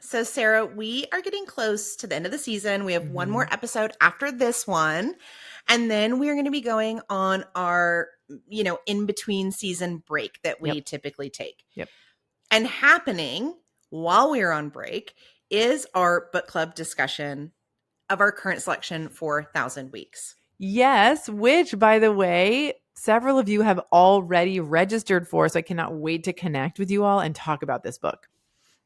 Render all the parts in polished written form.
So, Sarah, we are getting close to the end of the season. We have one Mhm. more episode after this one. And then we're going to be going on our, in between season break that we Yep. typically take. Yep. And happening while we're on break is our book club discussion of our current selection for 1,000 Weeks. Yes, which, by the way, several of you have already registered for. So I cannot wait to connect with you all and talk about this book.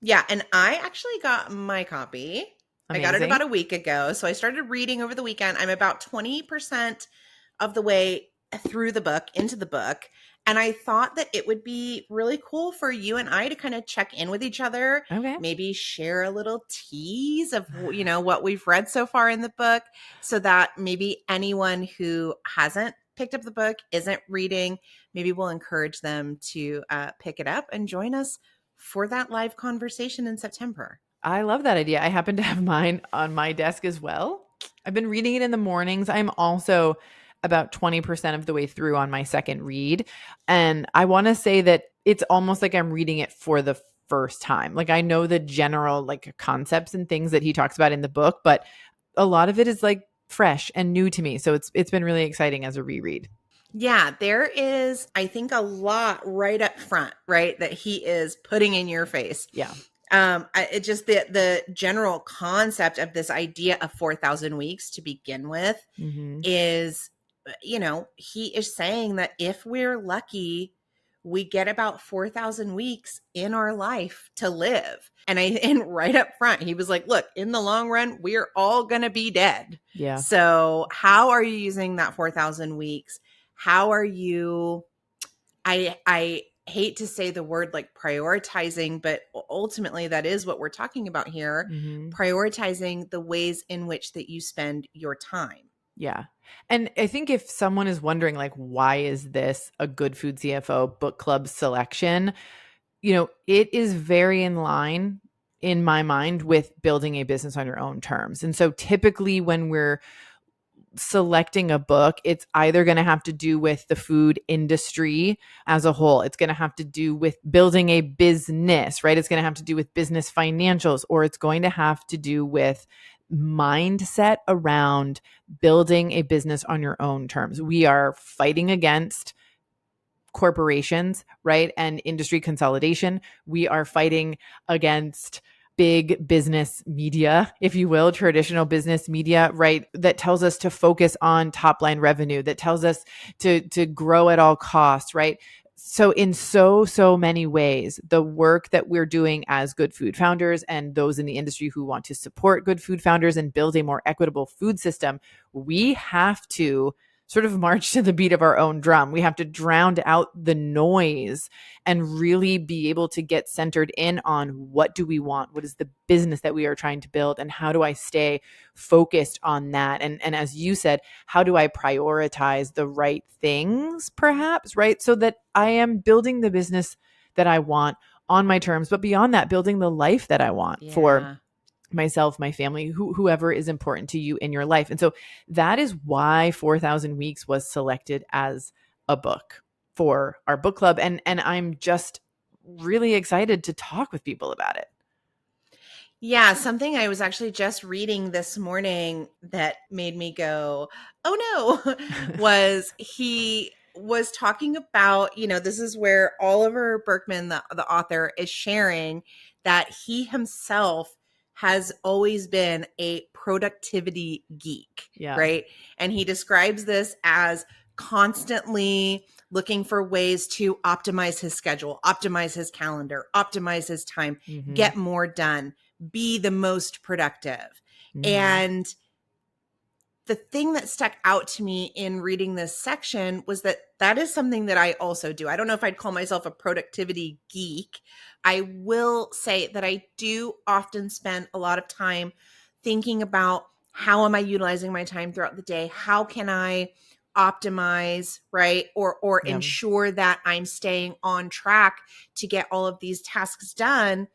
Yeah, and I actually got my copy. I got it Amazing. about a week ago. So I started reading over the weekend. I'm about 20% of the way through the book, into the book. And I thought that it would be really cool for you and I to kind of check in with each other, Okay. maybe share a little tease of, what we've read so far in the book, so that maybe anyone who hasn't picked up the book, isn't reading, maybe we'll encourage them to pick it up and join us for that live conversation in September. I love that idea. I happen to have mine on my desk as well. I've been reading it in the mornings. I'm also about 20% of the way through on my second read. And I want to say that it's almost like I'm reading it for the first time. Like I know the general like concepts and things that he talks about in the book, but a lot of it is like fresh and new to me. So it's been really exciting as a reread. Yeah, there is, I think, a lot right up front, right, that he is putting in your face. Yeah. It just the general concept of this idea of 4,000 weeks to begin with Mm-hmm. is, he is saying that if we're lucky, we get about 4,000 weeks in our life to live. And right up front, he was like, look, in the long run, we're all going to be dead. Yeah. So how are you using that 4,000 weeks? How are you, I hate to say the word like prioritizing, but ultimately that is what we're talking about here. Mm-hmm. Prioritizing the ways in which that you spend your time. Yeah. And I think if someone is wondering, like, why is this a Good Food CFO book club selection? It is very in line in my mind with building a business on your own terms. And so typically when we're selecting a book, it's either going to have to do with the food industry as a whole. It's going to have to do with building a business, right? It's going to have to do with business financials, or it's going to have to do with mindset around building a business on your own terms. We are fighting against corporations, right? And industry consolidation. We are fighting against big business media, if you will, traditional business media, right? That tells us to focus on top line revenue, that tells us to grow at all costs, right? So in so many ways, the work that we're doing as good food founders and those in the industry who want to support good food founders and build a more equitable food system, we have to sort of march to the beat of our own drum. We have to drown out the noise and really be able to get centered in on what do we want? What is the business that we are trying to build? And how do I stay focused on that? And as you said, how do I prioritize the right things, perhaps, right? So that I am building the business that I want on my terms, but beyond that, building the life that I want for myself, my family, whoever is important to you in your life. And so that is why 4,000 Weeks was selected as a book for our book club. And I'm just really excited to talk with people about it. Yeah, something I was actually just reading this morning that made me go, oh no, was he was talking about, this is where Oliver Burkeman, the author, is sharing that he himself has always been a productivity geek, Yeah. right? And he describes this as constantly looking for ways to optimize his schedule, optimize his calendar, optimize his time, Mm-hmm. get more done, be the most productive. Mm-hmm. And the thing that stuck out to me in reading this section was that is something that I also do. I don't know if I'd call myself a productivity geek. I will say that I do often spend a lot of time thinking about how am I utilizing my time throughout the day? How can I optimize, right? Or Yeah. ensure that I'm staying on track to get all of these tasks done,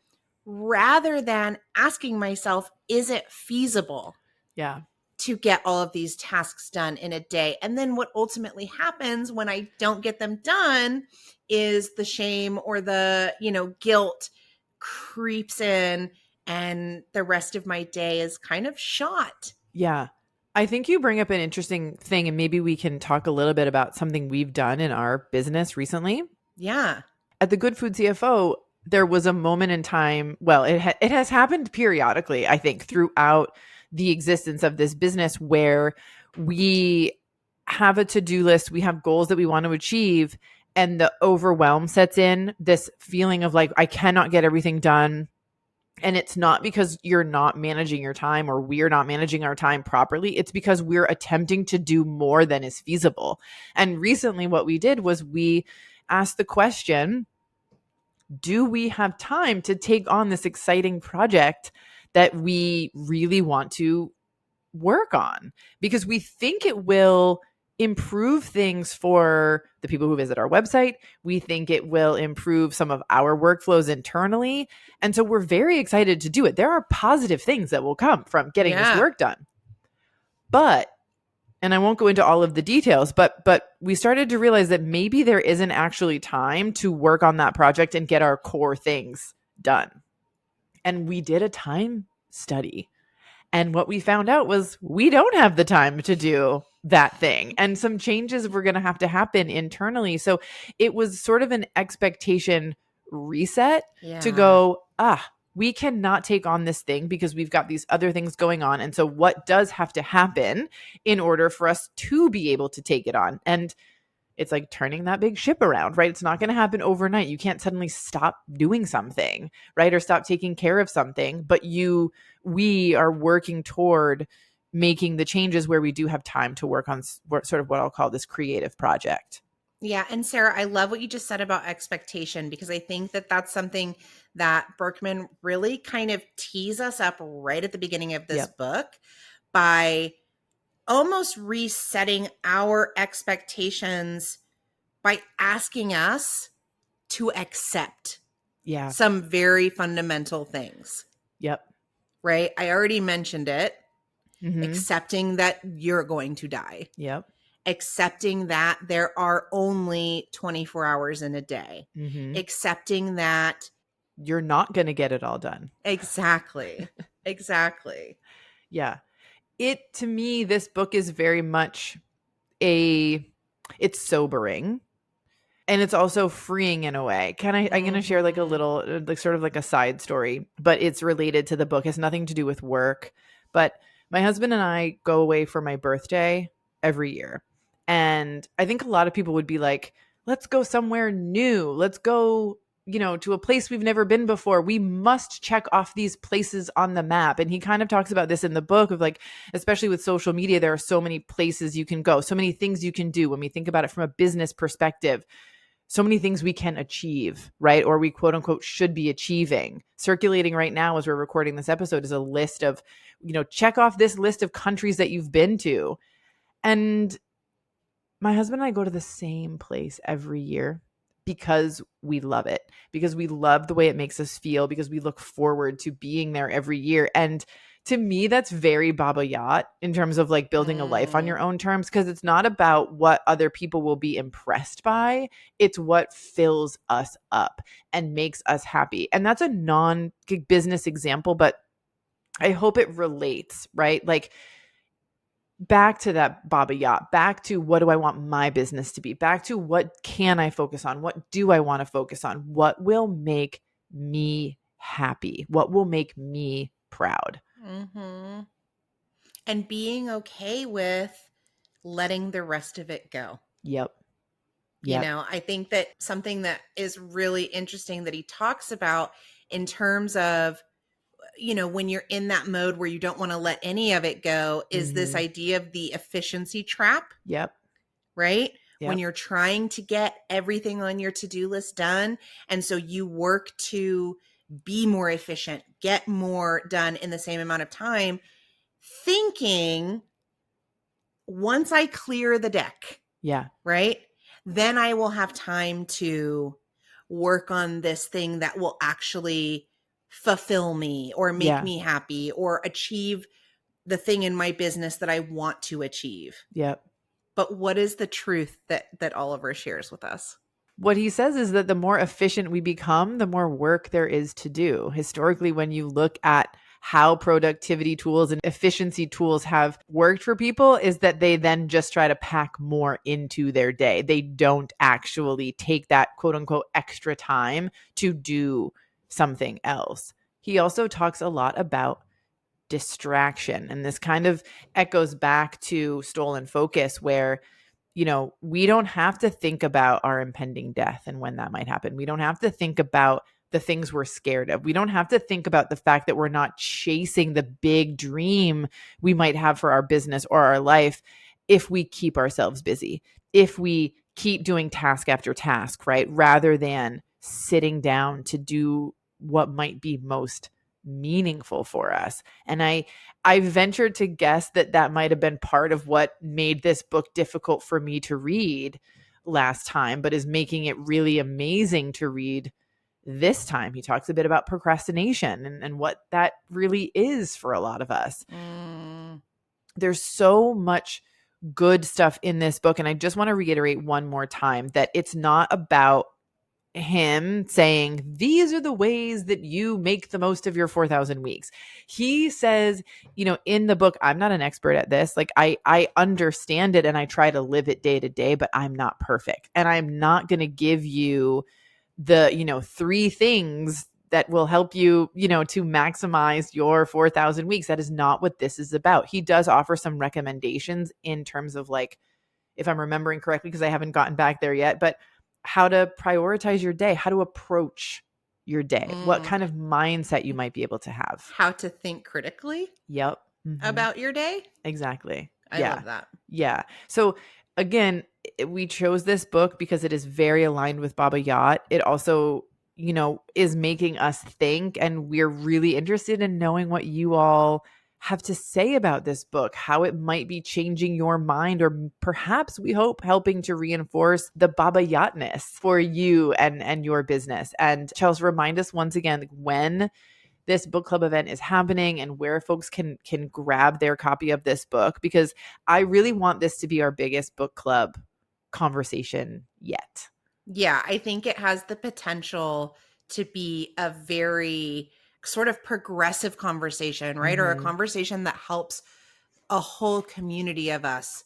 rather than asking myself, is it feasible? Yeah. To get all of these tasks done in a day. And then what ultimately happens when I don't get them done is the shame or the, guilt creeps in, and the rest of my day is kind of shot. Yeah. I think you bring up an interesting thing, and maybe we can talk a little bit about something we've done in our business recently. Yeah. At the Good Food CFO, there was a moment in time, well, it has happened periodically, I think, throughout the existence of this business, where we have a to-do list, we have goals that we want to achieve, and the overwhelm sets in, this feeling of like, I cannot get everything done. And it's not because you're not managing your time or we're not managing our time properly. It's because we're attempting to do more than is feasible. And recently, what we did was we asked the question, do we have time to take on this exciting project that we really want to work on? Because we think it will improve things for the people who visit our website. We think it will improve some of our workflows internally. And so we're very excited to do it. There are positive things that will come from getting this Yeah. work done. But, and I won't go into all of the details, but we started to realize that maybe there isn't actually time to work on that project and get our core things done. And we did a time study. And what we found out was we don't have the time to do that thing. And some changes were going to have to happen internally. So it was sort of an expectation reset to Yeah. go, we cannot take on this thing because we've got these other things going on. And so what does have to happen in order for us to be able to take it on? And it's like turning that big ship around, right? It's not going to happen overnight. You can't suddenly stop doing something, right? Or stop taking care of something, but we are working toward making the changes where we do have time to work on sort of what I'll call this creative project. Yeah. And Sarah, I love what you just said about expectation, because I think that that's something that Burkeman really kind of tees us up right at the beginning of this Yep. book by almost resetting our expectations by asking us to accept Yeah. some very fundamental things, Yep. right? I already mentioned it. Mm-hmm. Accepting that you're going to die. Yep. Accepting that there are only 24 hours in a day. Mm-hmm. Accepting that You're not going to get it all done. exactly. Exactly. Yeah. To me, this book is very much it's sobering. And it's also freeing in a way. I'm going to share like a little, like sort of like a side story, but it's related to the book. It has nothing to do with work. But my husband and I go away for my birthday every year. And I think a lot of people would be like, let's go somewhere new. Let's go, to a place we've never been before. We must check off these places on the map. And he kind of talks about this in the book of like, especially with social media, there are so many places you can go, so many things you can do when we think about it from a business perspective. So many things we can achieve, right? Or we quote unquote should be achieving. Circulating right now as we're recording this episode is a list of, check off this list of countries that you've been to. And my husband and I go to the same place every year because we love it, because we love the way it makes us feel, because we look forward to being there every year. And to me, that's very Baba Yacht in terms of like building a life on your own terms, because it's not about what other people will be impressed by. It's what fills us up and makes us happy. And that's a non-business example, but I hope it relates, right? Like back to that Baba Yacht, back to what do I want my business to be, back to what can I focus on? What do I want to focus on? What will make me happy? What will make me proud? Mm-hmm. And being okay with letting the rest of it go. Yep. I think that something that is really interesting that he talks about in terms of, when you're in that mode where you don't want to let any of it go is this idea of the efficiency trap. Yep. Right? Yep. When you're trying to get everything on your to-do list done. And so you work to be more efficient, get more done in the same amount of time, thinking once I clear the deck, Yeah. right? Then I will have time to work on this thing that will actually fulfill me or make me happy or achieve the thing in my business that I want to achieve. Yep. But what is the truth that Oliver shares with us? What he says is that the more efficient we become, the more work there is to do. Historically, when you look at how productivity tools and efficiency tools have worked for people, is that they then just try to pack more into their day. They don't actually take that quote unquote extra time to do something else. He also talks a lot about distraction. And this kind of echoes back to stolen focus, where we don't have to think about our impending death and when that might happen. We don't have to think about the things we're scared of. We don't have to think about the fact that we're not chasing the big dream we might have for our business or our life if we keep ourselves busy, if we keep doing task after task, right? Rather than sitting down to do what might be most meaningful for us. And I ventured to guess that that might have been part of what made this book difficult for me to read last time, but is making it really amazing to read this time. He talks a bit about procrastination and what that really is for a lot of us. There's so much good stuff in this book. And I just want to reiterate one more time that it's not about him saying, these are the ways that you make the most of your 4,000 weeks. He says, in the book, I'm not an expert at this. Like I understand it and I try to live it day to day, but I'm not perfect. And I'm not going to give you the, 3 things that will help you, to maximize your 4,000 weeks. That is not what this is about. He does offer some recommendations in terms of, like, if I'm remembering correctly, because I haven't gotten back there yet, but how to prioritize your day, how to approach your day, what kind of mindset you might be able to have. How to think critically. Yep. About your day. Exactly. I love that. Yeah. So again, we chose this book because it is very aligned with Baba Yacht. It also, is making us think, and we're really interested in knowing what you all have to say about this book, how it might be changing your mind, or perhaps, we hope, helping to reinforce the Baba Yachtness for you and your business. And Chelsea, remind us once again when this book club event is happening and where folks can grab their copy of this book, because I really want this to be our biggest book club conversation yet. Yeah, I think it has the potential to be a very sort of progressive conversation, right? Or a conversation that helps a whole community of us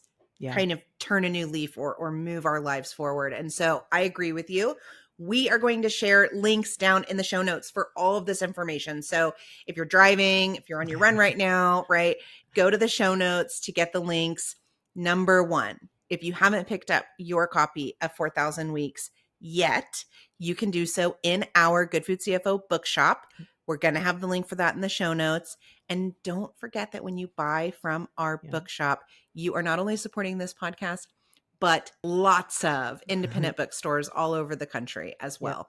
kind of turn a new leaf or move our lives forward. And so I agree with you. We are going to share links down in the show notes for all of this information. So if you're driving, if you're on your run right now, right, go to the show notes to get the links. Number 1, if you haven't picked up your copy of 4,000 Weeks yet, you can do so in our Good Food CFO bookshop. We're going to have the link for that in the show notes. And don't forget that when you buy from our bookshop, you are not only supporting this podcast, but lots of independent bookstores all over the country as well.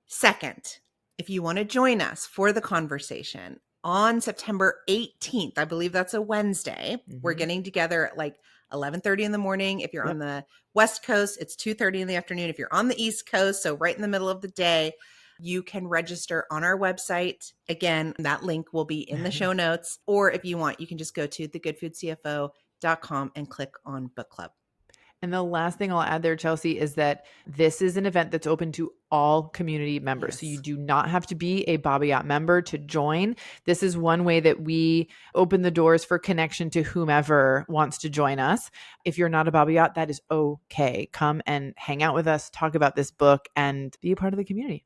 Second, if you want to join us for the conversation on September 18th, I believe that's a Wednesday, we're getting together at like 11:30 in the morning. If you're on the West Coast, it's 2:30 in the afternoon. If you're on the East Coast, so right in the middle of the day, you can register on our website. Again, that link will be in the show notes. Or if you want, you can just go to thegoodfoodcfo.com and click on book club. And the last thing I'll add there, Chelsea, is that this is an event that's open to all community members. Yes. So you do not have to be a Baba Yacht member to join. This is one way that we open the doors for connection to whomever wants to join us. If you're not a Baba Yacht, that is okay. Come and hang out with us, talk about this book, and be a part of the community.